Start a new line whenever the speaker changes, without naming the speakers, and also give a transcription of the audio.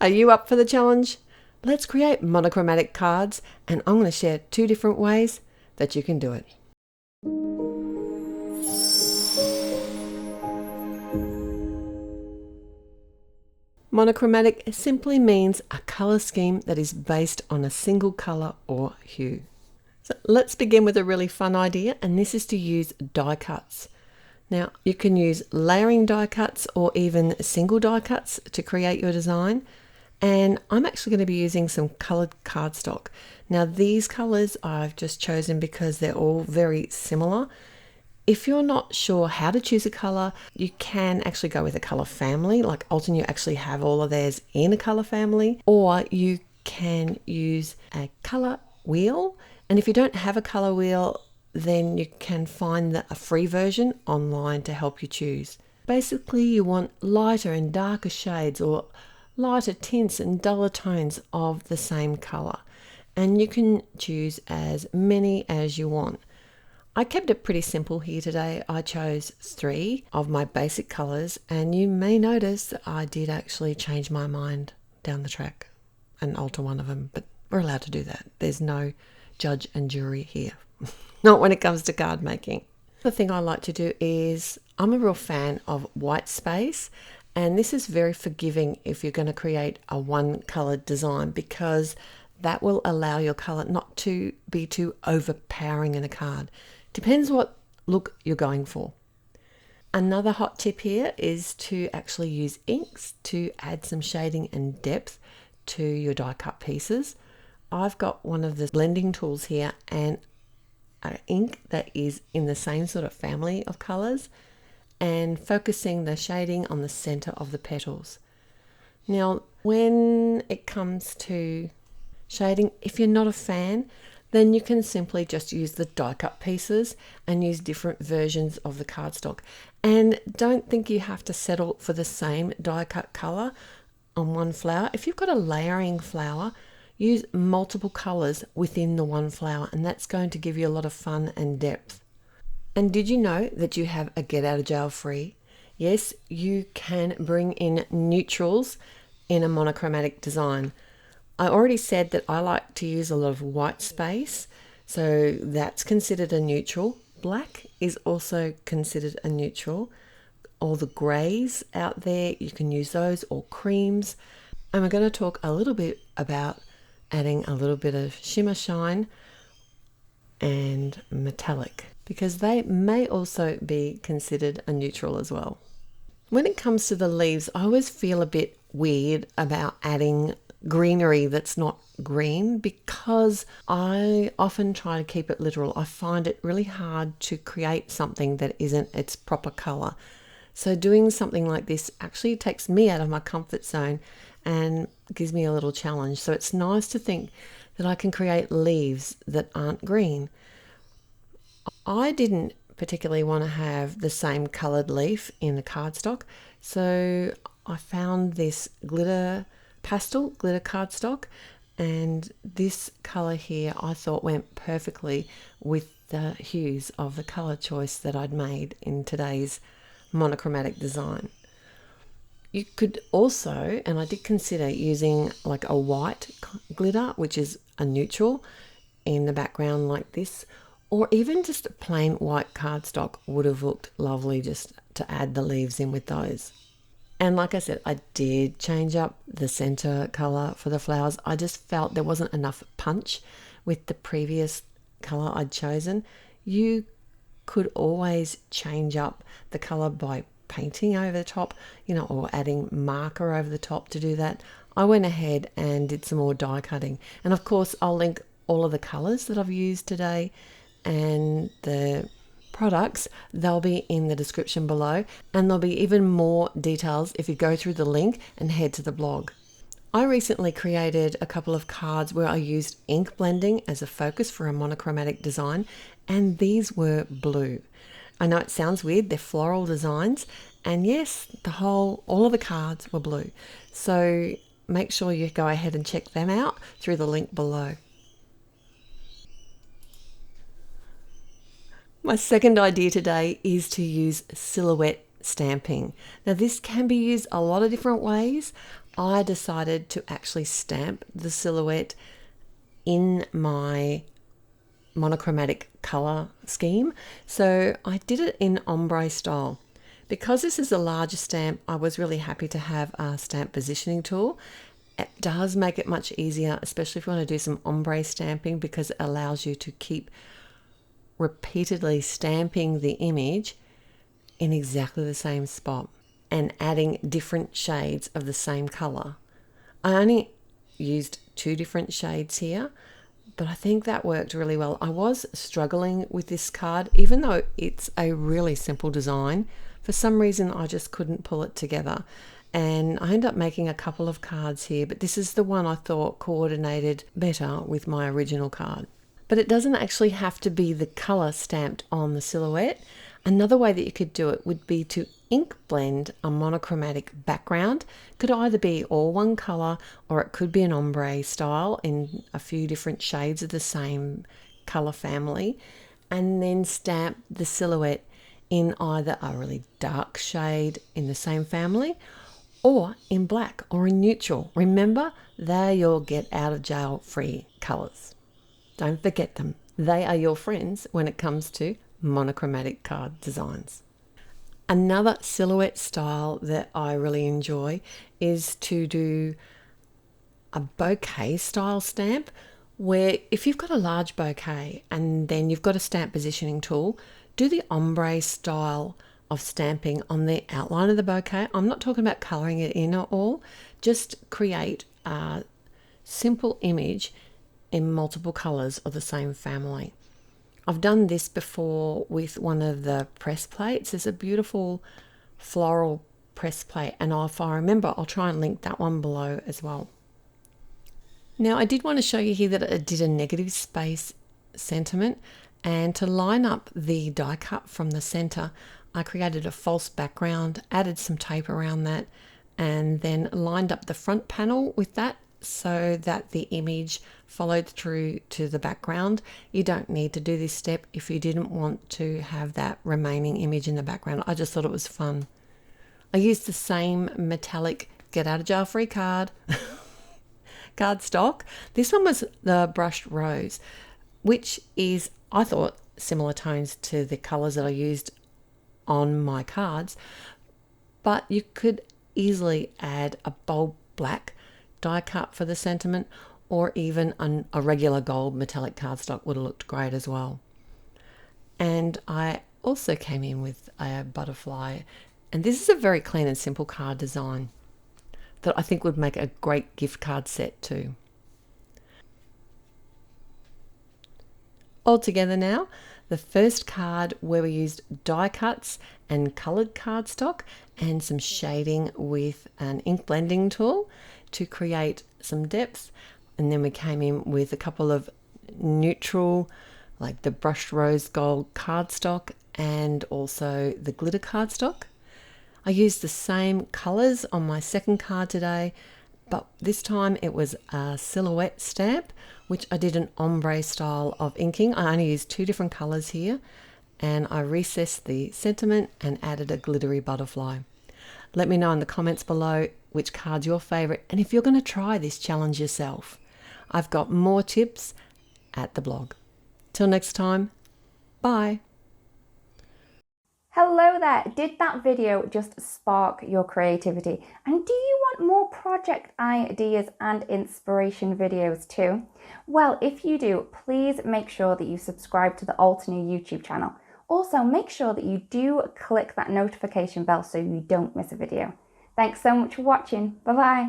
Are you up for the challenge? Let's create monochromatic cards, and I'm going to share 2 different ways that you can do it. Monochromatic simply means a color scheme that is based on a single color or hue. So let's begin with a really fun idea, and this is to use die cuts. Now you can use layering die cuts or even single die cuts to create your design. And I'm actually going to be using some colored cardstock. Now these colors I've just chosen because they're all very similar. If you're not sure how to choose a color, you can actually go with a color family, like Altenew actually have all of theirs in a color family, or you can use a color wheel. And if you don't have a color wheel, then you can find a free version online to help you choose. Basically, you want lighter and darker shades or lighter tints and duller tones of the same color. And you can choose as many as you want. I kept it pretty simple here today. I chose 3 of my basic colors, and you may notice that I did actually change my mind down the track and alter one of them, but we're allowed to do that. There's no judge and jury here. Not when it comes to card making. The thing I like to do is, I'm a real fan of white space, and this is very forgiving if you're going to create a one colored design, because that will allow your color not to be too overpowering in a card. Depends what look you're going for. Another hot tip here is to actually use inks to add some shading and depth to your die cut pieces. I've got one of the blending tools here and an ink that is in the same sort of family of colors, and focusing the shading on the center of the petals. Now, when it comes to shading, if you're not a fan, then you can simply just use the die cut pieces and use different versions of the cardstock. And don't think you have to settle for the same die cut color on one flower. If you've got a layering flower, use multiple colors within the one flower, and that's going to give you a lot of fun and depth. And did you know that you have a get out of jail free? Yes, you can bring in neutrals in a monochromatic design. I already said that I like to use a lot of white space, so that's considered a neutral. Black is also considered a neutral. All the greys out there, you can use those, or creams. And we're going to talk a little bit about adding a little bit of shimmer shine and metallic, because they may also be considered a neutral as well. When it comes to the leaves, I always feel a bit weird about adding greenery that's not green, because I often try to keep it literal. I find it really hard to create something that isn't its proper color. So doing something like this actually takes me out of my comfort zone and gives me a little challenge. So it's nice to think that I can create leaves that aren't green. I didn't particularly want to have the same colored leaf in the cardstock, so I found this pastel glitter cardstock, and this color here I thought went perfectly with the hues of the color choice that I'd made in today's monochromatic design. You could also, and I did consider using like a white glitter, which is a neutral, in the background like this, or even just a plain white cardstock would have looked lovely just to add the leaves in with those. And like I said, I did change up the center color for the flowers. I just felt there wasn't enough punch with the previous color I'd chosen. You could always change up the color by painting over the top, or adding marker over the top to do that. I went ahead and did some more die cutting. And of course, I'll link all of the colors that I've used today and the products. They'll be in the description below, and there'll be even more details if you go through the link and head to the blog. I recently created a couple of cards where I used ink blending as a focus for a monochromatic design, and these were blue. I know it sounds weird, they're floral designs, and yes, all of the cards were blue. So make sure you go ahead and check them out through the link below. My second idea today is to use silhouette stamping. Now this can be used a lot of different ways. I decided to actually stamp the silhouette in my monochromatic color scheme. So I did it in ombre style. Because this is a larger stamp, I was really happy to have a stamp positioning tool. It does make it much easier, especially if you want to do some ombre stamping, because it allows you to keep repeatedly stamping the image in exactly the same spot and adding different shades of the same color. I only used 2 different shades here, but I think that worked really well. I was struggling with this card, even though it's a really simple design. For some reason, I just couldn't pull it together. And I ended up making a couple of cards here, but this is the one I thought coordinated better with my original card. But it doesn't actually have to be the color stamped on the silhouette. Another way that you could do it would be to ink blend a monochromatic background. It could either be all one color, or it could be an ombre style in a few different shades of the same color family, and then stamp the silhouette in either a really dark shade in the same family, or in black or in neutral. Remember, they're your get out of jail free colors. Don't forget them. They are your friends when it comes to monochromatic card designs. Another silhouette style that I really enjoy is to do a bouquet style stamp, where if you've got a large bouquet and then you've got a stamp positioning tool, do the ombre style of stamping on the outline of the bouquet. I'm not talking about coloring it in at all. Just create a simple image in multiple colors of the same family. I've done this before with one of the press plates. There's a beautiful floral press plate, and if I remember, I'll try and link that one below as well. Now, I did want to show you here that I did a negative space sentiment, and to line up the die cut from the center, I created a false background, added some tape around that, and then lined up the front panel with that so that the image followed through to the background. You don't need to do this step if you didn't want to have that remaining image in the background. I just thought it was fun. I used the same metallic get out of jail free card cardstock. This one was the brushed rose, which is, I thought, similar tones to the colors that I used on my cards, but you could easily add a bold black die cut for the sentiment, or even a regular gold metallic cardstock would have looked great as well. And I also came in with a butterfly, and this is a very clean and simple card design that I think would make a great gift card set too. All together now, the first card where we used die cuts and colored cardstock and some shading with an ink blending tool to create some depth, and then we came in with a couple of neutral, like the brushed rose gold cardstock and also the glitter cardstock. I used the same colors on my second card today, but this time it was a silhouette stamp, which I did an ombre style of inking. I only used 2 different colors here, and I recessed the sentiment and added a glittery butterfly. Let me know in the comments below which card's your favorite, and if you're going to try this challenge yourself. I've got more tips at the blog. Till next time, bye.
Hello there, did that video just spark your creativity? And do you want more project ideas and inspiration videos too? Well, if you do, please make sure that you subscribe to the Altenew YouTube channel. Also, make sure that you do click that notification bell so you don't miss a video. Thanks so much for watching. Bye bye.